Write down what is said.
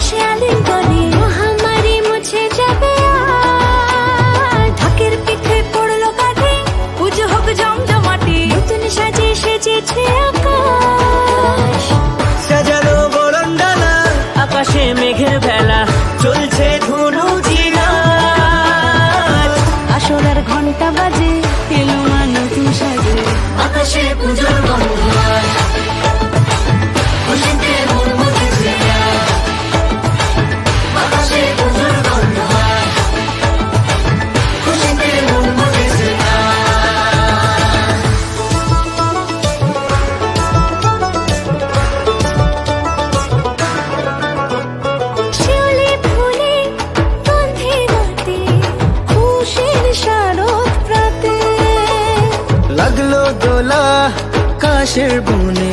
বসে আলিঙ্গনে মহামারী মুছে যাবে আর। ঢাকের পিঠে পড়লো কাঁধে, পুজো হোক জমজমাটি, নতুন সাজে সেজেছে আকাশ। সাজানো বরণডালা, আকাশে মেঘের ভেলা, চলছে ধুনু জিনাত। আসরের ঘন্টা বাজে, এলো মা নতুন সাজে, আকাশে পুজোর গন্ধ আজ, খুশিতে মন মজেছে আজ। আকাশে পুজোর গন্ধ আজ, খুশিতে মন মজেছে আজ। শিউলি ফুলে গন্ধে রাতে, খুশির শারদ প্রাতে। লাগলো দোলা কাশের বুন